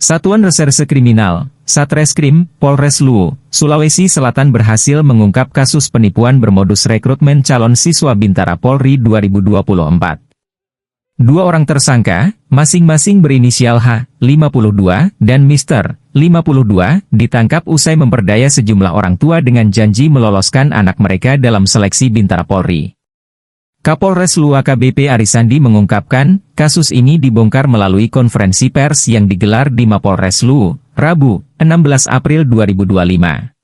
Satuan Reserse Kriminal, Satreskrim, Polres Luwu, Sulawesi Selatan berhasil mengungkap kasus penipuan bermodus rekrutmen calon siswa Bintara Polri 2024. Dua orang tersangka, masing-masing berinisial H, 52, dan Mr. 52, ditangkap usai memperdaya sejumlah orang tua dengan janji meloloskan anak mereka dalam seleksi Bintara Polri. Kapolres Luwu AKBP Arisandi mengungkapkan, kasus ini dibongkar melalui konferensi pers yang digelar di Mapolres Luwu, Rabu, 16 April 2025.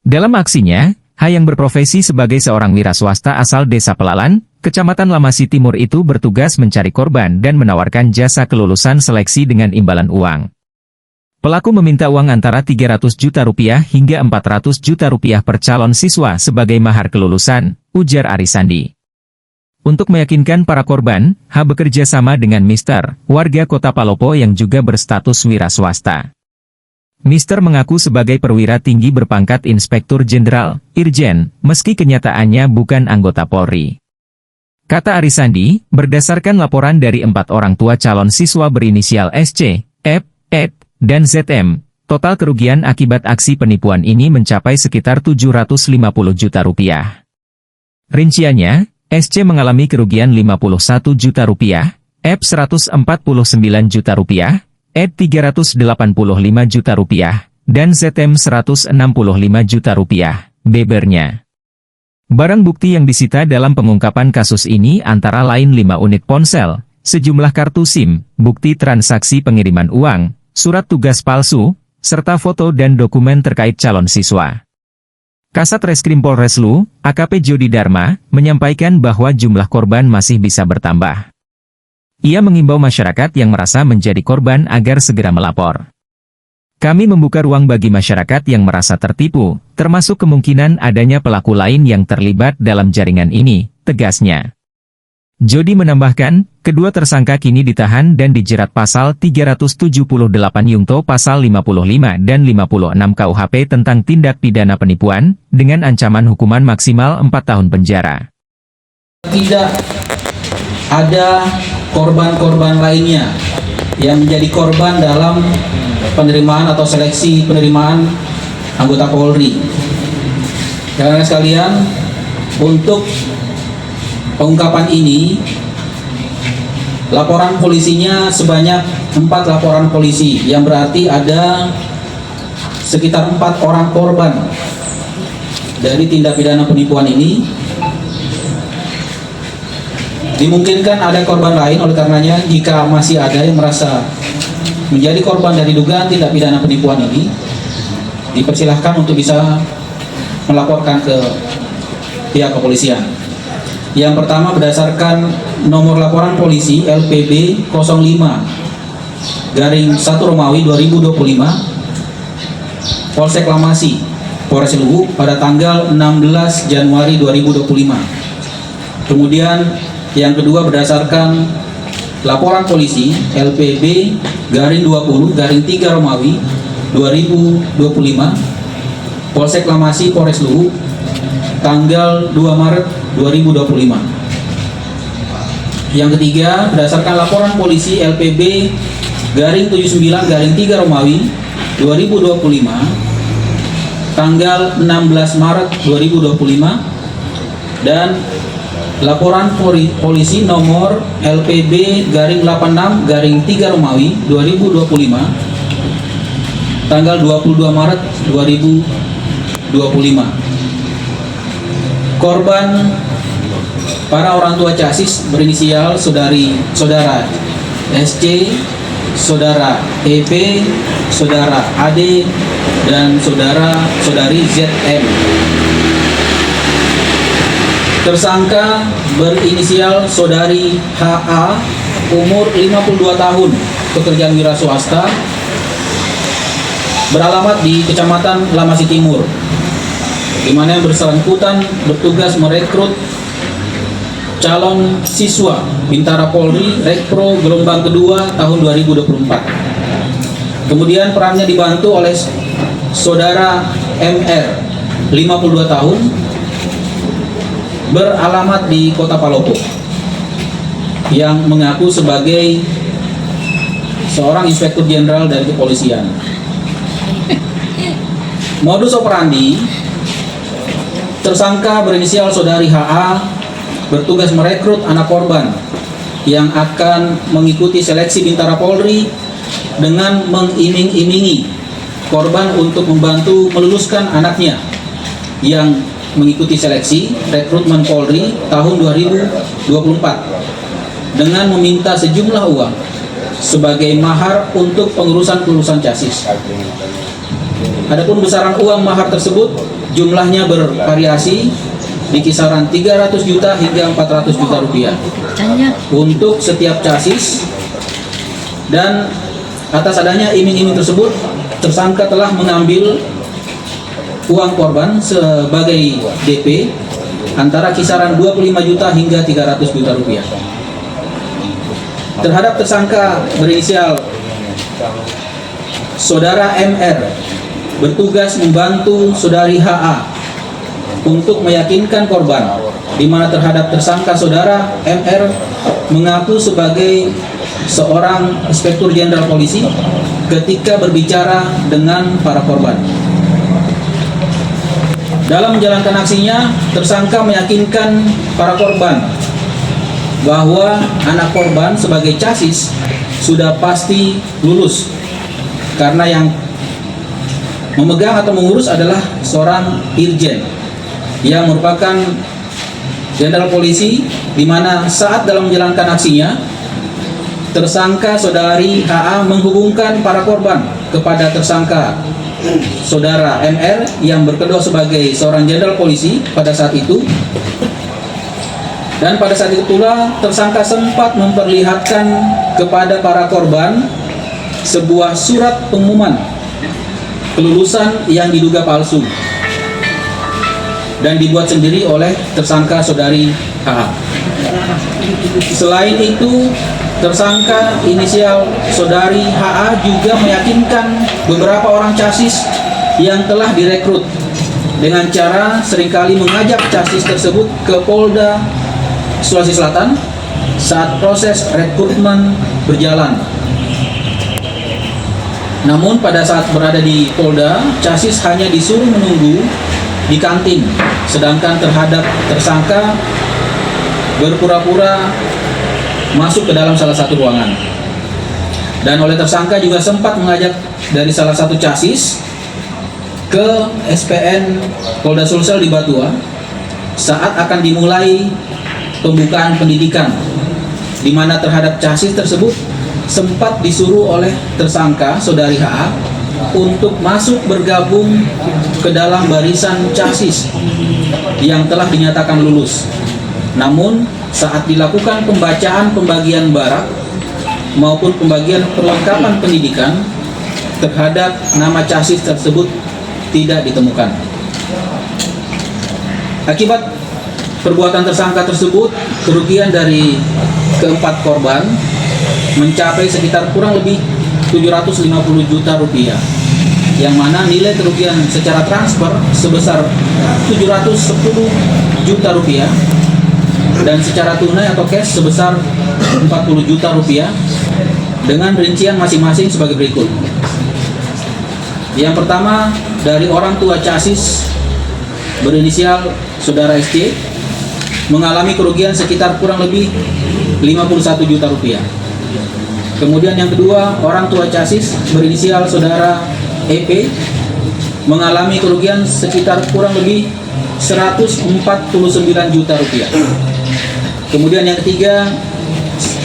Dalam aksinya, H yang berprofesi sebagai seorang wira swasta asal Desa Pelalan, Kecamatan Lamasi Timur itu bertugas mencari korban dan menawarkan jasa kelulusan seleksi dengan imbalan uang. Pelaku meminta uang antara 300 juta rupiah hingga 400 juta rupiah per calon siswa sebagai mahar kelulusan, ujar Arisandi. Untuk meyakinkan para korban, H bekerja sama dengan Mr. warga Kota Palopo yang juga berstatus wira swasta. Mr. mengaku sebagai perwira tinggi berpangkat Inspektur Jenderal, Irjen, meski kenyataannya bukan anggota Polri. Kata Arisandi, berdasarkan laporan dari 4 orang tua calon siswa berinisial SC, F, Ed, dan ZM, total kerugian akibat aksi penipuan ini mencapai sekitar 750 juta rupiah. Rinciannya, SC mengalami kerugian 51 juta rupiah, F 149 juta rupiah, Ed 385 juta rupiah, dan ZM 165 juta rupiah, bebernya. Barang bukti yang disita dalam pengungkapan kasus ini antara lain 5 unit ponsel, sejumlah kartu SIM, bukti transaksi pengiriman uang, surat tugas palsu, serta foto dan dokumen terkait calon siswa. Kasat Reskrim Polres Luwu, AKP Jody Dharma, menyampaikan bahwa jumlah korban masih bisa bertambah. Ia mengimbau masyarakat yang merasa menjadi korban agar segera melapor. Kami membuka ruang bagi masyarakat yang merasa tertipu, termasuk kemungkinan adanya pelaku lain yang terlibat dalam jaringan ini, tegasnya. Jody menambahkan, kedua tersangka kini ditahan dan dijerat pasal 378 Yungto pasal 55 dan 56 KUHP tentang tindak pidana penipuan, dengan ancaman hukuman maksimal 4 tahun penjara. Tidak ada korban-korban lainnya yang menjadi korban dalam penerimaan atau seleksi penerimaan anggota Polri. Rekan-rekan sekalian, untuk pengungkapan ini, laporan polisinya sebanyak 4 laporan polisi, yang berarti ada sekitar 4 orang korban dari tindak pidana penipuan ini. Dimungkinkan ada korban lain, oleh karenanya jika masih ada yang merasa menjadi korban dari dugaan tindak pidana penipuan ini, dipersilahkan untuk bisa melaporkan ke pihak kepolisian. Yang pertama, berdasarkan nomor laporan polisi LPB 05 garing 1 Romawi 2025 Polsek Lamasi, Polres Luwu pada tanggal 16 Januari 2025. Kemudian yang kedua, berdasarkan laporan polisi LPB garing 20 garing 3 Romawi 2025 Polsek Lamasi, Polres Luwu tanggal 2 Maret 2025. Yang ketiga, berdasarkan laporan polisi LPB garing 79 garing 3 Romawi 2025 tanggal 16 Maret 2025, dan laporan polisi nomor LPB garing 86 garing 3 Romawi 2025 tanggal 22 Maret 2025. Korban para orang tua casis berinisial saudara SC, saudara EP, saudara AD, dan saudari ZM. Tersangka berinisial saudari HA, umur 52 tahun, pekerjaan wira swasta, beralamat di Kecamatan Lamasi Timur, di mana yang bersangkutan bertugas merekrut calon siswa Bintara Polri Rekpro gelombang kedua tahun 2024. Kemudian perannya dibantu oleh saudara MR, 52 tahun, beralamat di Kota Palopo, yang mengaku sebagai seorang inspektur jenderal dari kepolisian. Modus operandi, tersangka berinisial saudari HA bertugas merekrut anak korban yang akan mengikuti seleksi Bintara Polri dengan mengiming-imingi korban untuk membantu meluluskan anaknya yang mengikuti seleksi rekrutmen Polri tahun 2024 dengan meminta sejumlah uang sebagai mahar untuk pengurusan chassis. Adapun besaran uang mahar tersebut jumlahnya bervariasi di kisaran 300 juta hingga 400 juta rupiah untuk setiap chassis, dan atas adanya iming-iming tersebut tersangka telah mengambil uang korban sebagai DP antara kisaran 25 juta hingga 300 juta rupiah. Terhadap tersangka berinisial saudara MR bertugas membantu saudari HA untuk meyakinkan korban, di mana terhadap tersangka saudara MR mengaku sebagai seorang inspektur jenderal polisi ketika berbicara dengan para korban. Dalam menjalankan aksinya, tersangka meyakinkan para korban bahwa anak korban sebagai chassis sudah pasti lulus, karena yang memegang atau mengurus adalah seorang irjen yang merupakan jenderal polisi, di mana saat dalam menjalankan aksinya tersangka saudari HA menghubungkan para korban kepada tersangka saudara MR yang berkedok sebagai seorang jenderal polisi pada saat itu. Dan pada saat itu pula tersangka sempat memperlihatkan kepada para korban sebuah surat pengumuman kelulusan yang diduga palsu dan dibuat sendiri oleh tersangka saudari HA. Selain itu, tersangka inisial saudari HA juga meyakinkan beberapa orang chassis yang telah direkrut dengan cara seringkali mengajak chassis tersebut ke Polda Sulawesi Selatan saat proses rekrutmen berjalan. Namun pada saat berada di Polda, chassis hanya disuruh menunggu di kantin, sedangkan terhadap tersangka berpura-pura masuk ke dalam salah satu ruangan. Dan oleh tersangka juga sempat mengajak dari salah satu chassis ke SPN Polda Sulsel di Batua saat akan dimulai pembukaan pendidikan, di mana terhadap chassis tersebut sempat disuruh oleh tersangka saudari HA untuk masuk bergabung ke dalam barisan chassis yang telah dinyatakan lulus. Namun saat dilakukan pembacaan pembagian barak maupun pembagian perlengkapan pendidikan terhadap nama chassis tersebut tidak ditemukan. Akibat perbuatan tersangka tersebut, kerugian dari keempat korban mencapai sekitar kurang lebih 750 juta rupiah, yang mana nilai kerugian secara transfer sebesar 710 juta rupiah dan secara tunai atau cash sebesar 40 juta rupiah dengan rincian masing-masing sebagai berikut. Yang pertama, dari orang tua chassis berinisial saudara SC mengalami kerugian sekitar kurang lebih 51 juta rupiah. Kemudian yang kedua, orang tua chassis berinisial saudara EP mengalami kerugian sekitar kurang lebih 149 juta rupiah. Kemudian yang ketiga,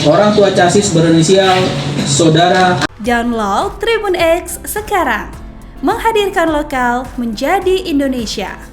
orang tua chassis berinisial saudara. Download Tribun X sekarang, menghadirkan lokal menjadi Indonesia.